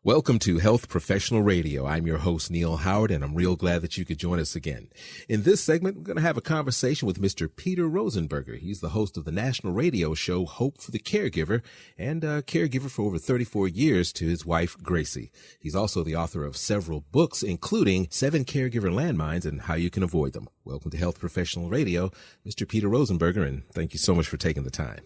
Welcome to Health Professional Radio. I'm your host, Neil Howard, and I'm real glad that you could join us again. In this segment, we're going to have a conversation with Mr. Peter Rosenberger. He's the host of the national radio show For The Caregiver and a caregiver for over 34 years to his wife, Gracie. He's also the author of several books, including 7 Caregiver Landmines and How You Can Avoid Them. Welcome to Health Professional Radio, Mr. Peter Rosenberger, and thank you so much for taking the time.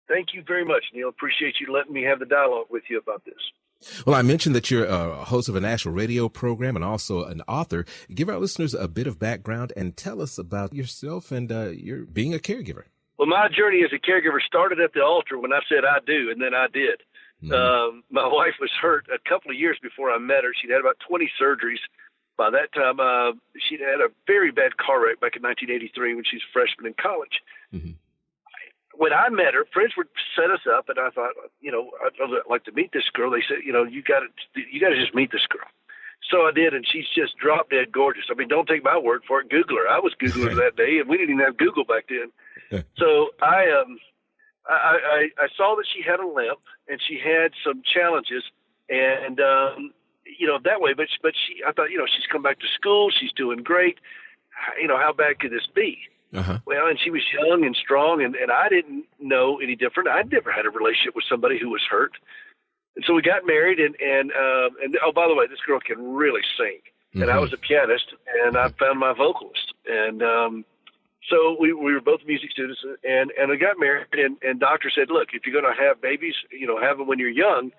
Thank you very much, Neil. Appreciate you letting me have the dialogue with you about this. Well, I mentioned that you're a host of a national radio program and also an author. Give our listeners a bit of background and tell us about yourself and your being a caregiver. Well, my journey as a caregiver started at the altar when I said I do, and then I did. Mm-hmm. My wife was hurt a couple of years before I met her. She'd had about 20 surgeries. By that time, she'd had a very bad car wreck back in 1983 when she was a freshman in college. Mm-hmm. When I met her, friends would set us up, and I thought, I'd like to meet this girl. They said, you got to just meet this girl. So I did, and she's just drop dead gorgeous. I mean, don't take my word for it. Google her. I was Googling her that day, and we didn't even have Google back then. So I saw that she had a limp, and she had some challenges, and that way. But I thought, she's come back to school. She's doing great. How bad could this be? Uh-huh. Well, and she was young and strong, and I didn't know any different. I'd never had a relationship with somebody who was hurt. And so we got married, and oh, by the way, this girl can really sing. Mm-hmm. And I was a pianist, and I found my vocalist. And so we were both music students, and we got married, and doctor said, look, if you're going to have babies, have them when you're young.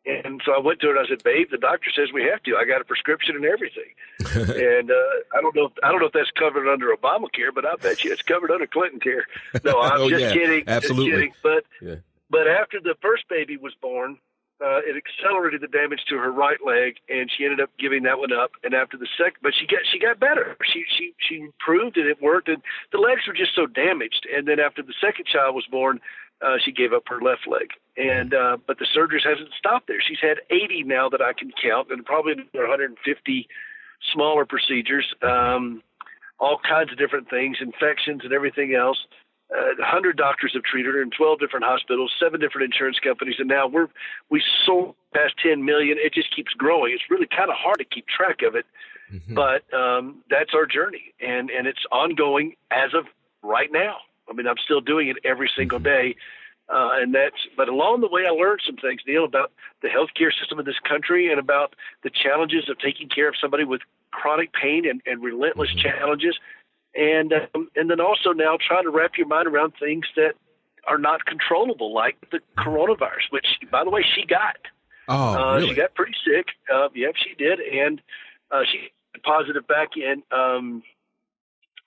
And so I went to her and I said, babe, the doctor says we have to. I got a prescription and everything. And I don't know if that's covered under Obamacare, but I bet you it's covered under Clinton care. No, I'm just kidding. Absolutely. Just kidding. But after the first baby was born, it accelerated the damage to her right leg, and she ended up giving that one up. And after the second, but she got better. She improved, and it worked. And the legs were just so damaged. And then after the second child was born, she gave up her left leg. And but the surgeries hasn't stopped there. She's had 80 now that I can count, and probably another 150 smaller procedures, all kinds of different things, infections and everything else. 100 doctors have treated her in 12 different hospitals, 7 different insurance companies, and now we sold past 10 million. It just keeps growing. It's really kind of hard to keep track of it, but that's our journey, and it's ongoing as of right now. I mean, I'm still doing it every single day. But along the way, I learned some things, Neil, about the healthcare system of this country and about the challenges of taking care of somebody with chronic pain and relentless challenges. And then also now trying to wrap your mind around things that are not controllable, like the coronavirus, which, by the way, she got. Oh, really? She got pretty sick. Yep, she did. And she got positive back in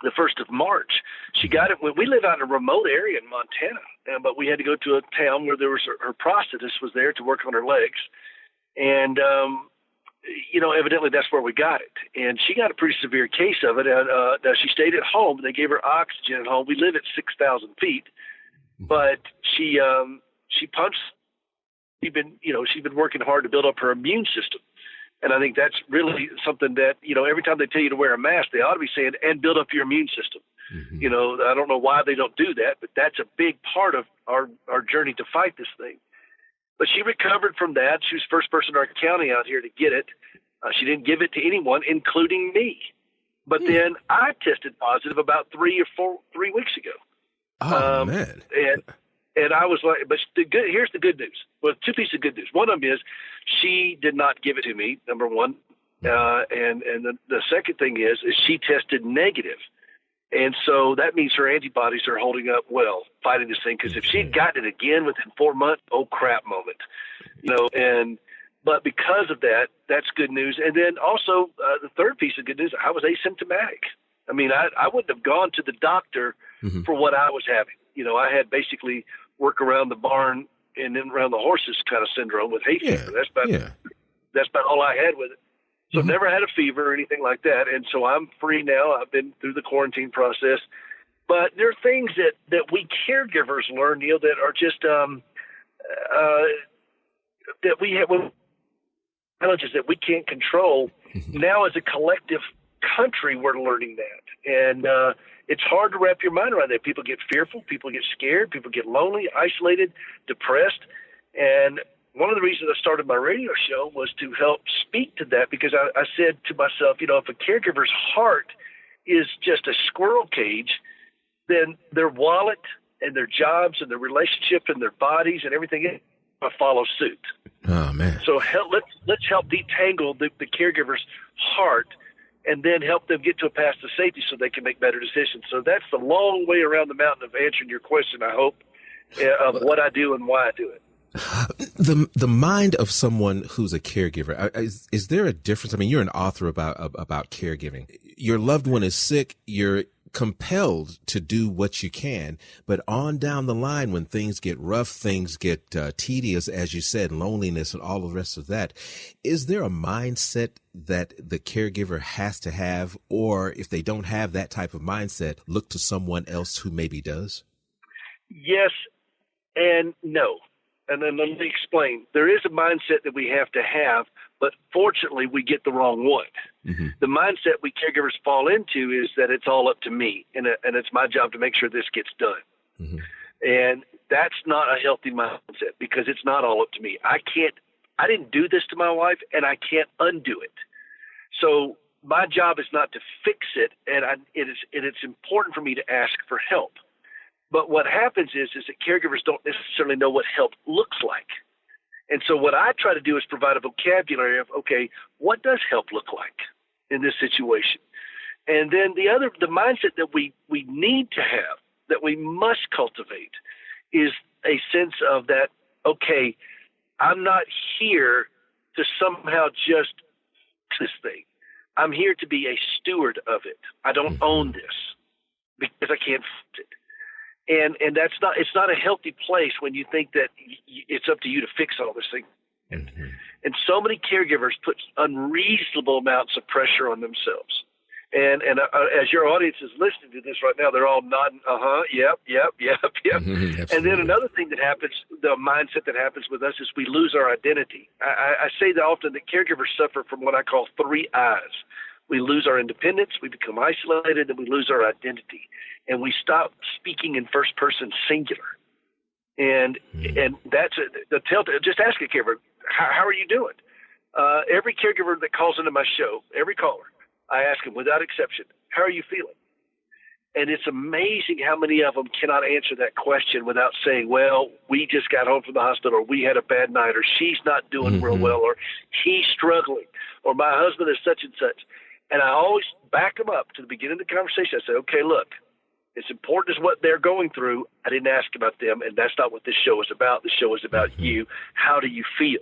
the 1st of March. She got it when we live out in a remote area in Montana, but we had to go to a town where there was her prosthetist was there to work on her legs. And, evidently that's where we got it. And she got a pretty severe case of it. And now she stayed at home. They gave her oxygen at home. We live at 6,000 feet, but she punched. She's been working hard to build up her immune system. And I think that's really something that, every time they tell you to wear a mask, they ought to be saying, and build up your immune system. Mm-hmm. I don't know why they don't do that, but that's a big part of our journey to fight this thing. But she recovered from that. She was the first person in our county out here to get it. She didn't give it to anyone, including me. But then I tested positive about 3 weeks ago. Oh, man. And I was like, but here's the good news. Well, 2 pieces of good news. One of them is she did not give it to me, number one. And the second thing is she tested negative. And so that means her antibodies are holding up well, fighting this thing. Because if she'd gotten it again within 4 months, oh crap moment, but because of that, that's good news. And then also the third piece of good news, I was asymptomatic. I mean, I wouldn't have gone to the doctor for what I was having. I had basically work around the barn and then around the horses kind of syndrome with hay fever. That's about all I had with it. So I've never had a fever or anything like that. And so I'm free now. I've been through the quarantine process. But there are things that we caregivers learn, Neil, that are just that we have challenges that we can't control. Now as a collective country, we're learning that. And it's hard to wrap your mind around that. People get fearful. People get scared. People get lonely, isolated, depressed. And one of the reasons I started my radio show was to help speak to that, because I said to myself, if a caregiver's heart is just a squirrel cage, then their wallet and their jobs and their relationship and their bodies and everything else follow suit. Oh, man. So let's help detangle the caregiver's heart and then help them get to a path to safety so they can make better decisions. So that's the long way around the mountain of answering your question, I hope, of what I do and why I do it. The mind of someone who's a caregiver, is there a difference? I mean, you're an author about caregiving. Your loved one is sick. You're compelled to do what you can, but on down the line, when things get rough, things get tedious, as you said, loneliness and all the rest of that, is there a mindset that the caregiver has to have? Or if they don't have that type of mindset, look to someone else who maybe does? Yes and no. And then let me explain. There is a mindset that we have to have, but fortunately we get the wrong one. Mm-hmm. The mindset we caregivers fall into is that it's all up to me, and it's my job to make sure this gets done. Mm-hmm. And that's not a healthy mindset, because it's not all up to me. I didn't do this to my wife, and I can't undo it. So my job is not to fix it, and it's important for me to ask for help. But what happens is that caregivers don't necessarily know what help looks like. And so what I try to do is provide a vocabulary of, okay, what does help look like in this situation? And then the mindset that we need to have, that we must cultivate, is a sense of that, okay, I'm not here to somehow just this thing. I'm here to be a steward of it. I don't own this because I can't fix it. And it's not a healthy place when you think that it's up to you to fix all this thing. Mm-hmm. And so many caregivers put unreasonable amounts of pressure on themselves. And as your audience is listening to this right now, they're all nodding, yep. Mm-hmm, and then another thing that happens, the mindset that happens with us, is we lose our identity. I say that often that caregivers suffer from what I call 3 I's. We lose our independence, we become isolated, and we lose our identity. And we stop speaking in first person singular. And that's the telltale. Just ask a caregiver, how are you doing? Every caregiver that calls into my show, every caller, I ask them without exception, how are you feeling? And it's amazing how many of them cannot answer that question without saying, well, we just got home from the hospital, or we had a bad night, or she's not doing real well, or he's struggling, or my husband is such and such. And I always back them up to the beginning of the conversation. I say, okay, look, as important as what they're going through, I didn't ask about them, and that's not what this show is about. The show is about you. How do you feel?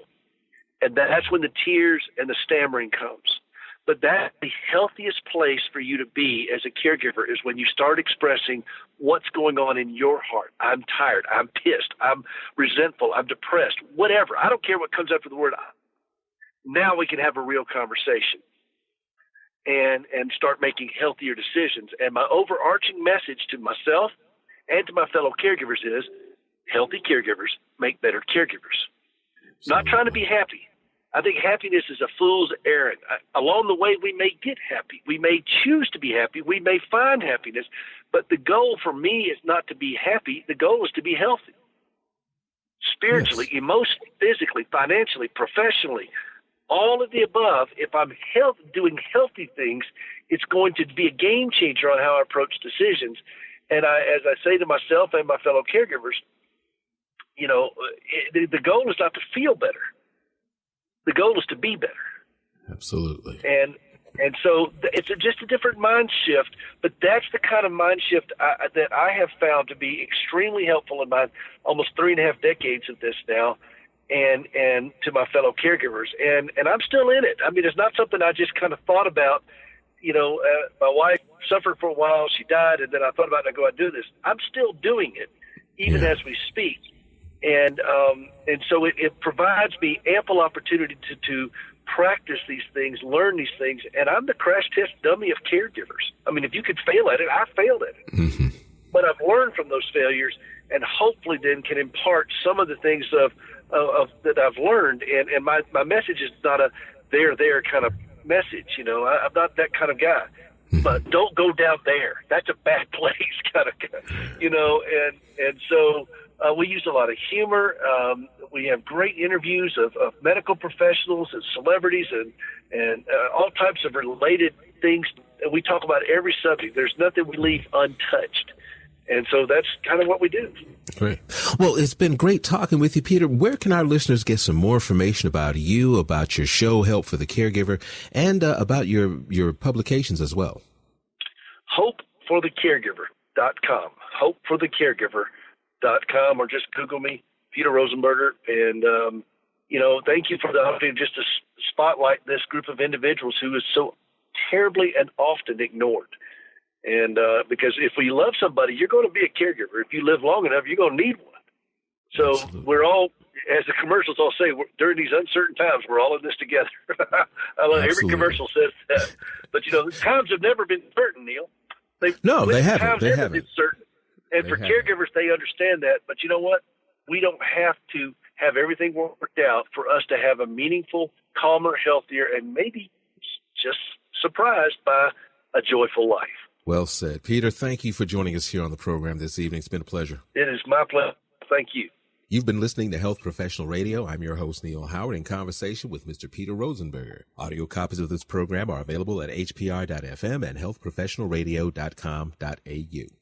And that's when the tears and the stammering comes. But that's the healthiest place for you to be as a caregiver, is when you start expressing what's going on in your heart. I'm tired. I'm pissed. I'm resentful. I'm depressed. Whatever. I don't care what comes after the word. Now we can have a real conversation and start making healthier decisions. And my overarching message to myself and to my fellow caregivers is, healthy caregivers make better caregivers. Not trying to be happy. I think happiness is a fool's errand. Along the way, we may get happy. We may choose to be happy. We may find happiness. But the goal for me is not to be happy. The goal is to be healthy. Spiritually, emotionally, physically, financially, professionally, all of the above. If I'm doing healthy things, it's going to be a game changer on how I approach decisions. And as I say to myself and my fellow caregivers, the goal is not to feel better. The goal is to be better. Absolutely. And so it's just a different mind shift, but that's the kind of mind shift that I have found to be extremely helpful in my almost 3.5 decades of this now, and to my fellow caregivers. And I'm still in it. I mean, it's not something I just kind of thought about. My wife suffered for a while. She died, and then I thought about it. I go, I do this. I'm still doing it, even as we speak. And so it provides me ample opportunity to practice these things, learn these things, and I'm the crash test dummy of caregivers. I mean, if you could fail at it, I failed at it. Mm-hmm. But I've learned from those failures, and hopefully then can impart some of the things of that I've learned. And my message is not a there kind of message. I'm not that kind of guy. Mm-hmm. But don't go down there. That's a bad place kind of guy. And so We use a lot of humor. We have great interviews of medical professionals and celebrities and all types of related things. And we talk about every subject. There's nothing we leave untouched. And so that's kind of what we do. Great. Well, it's been great talking with you, Peter. Where can our listeners get some more information about you, about your show, Help for the Caregiver, and about your publications as well? HopeForTheCaregiver.com. HopeForTheCaregiver.com, or just Google me, Peter Rosenberger. And, thank you for the opportunity just to spotlight this group of individuals who is so terribly and often ignored. And because if we love somebody, you're going to be a caregiver. If you live long enough, you're going to need one. So Absolutely. We're all, as the commercials all say, during these uncertain times, we're all in this together. I love every commercial says that. But, the times have never been certain, Neil. They haven't. They haven't been certain. And for caregivers, they understand that. But you know what? We don't have to have everything worked out for us to have a meaningful, calmer, healthier, and maybe just surprised by a joyful life. Well said. Peter, thank you for joining us here on the program this evening. It's been a pleasure. It is my pleasure. Thank you. You've been listening to Health Professional Radio. I'm your host, Neil Howard, in conversation with Mr. Peter Rosenberger. Audio copies of this program are available at hpr.fm and healthprofessionalradio.com.au.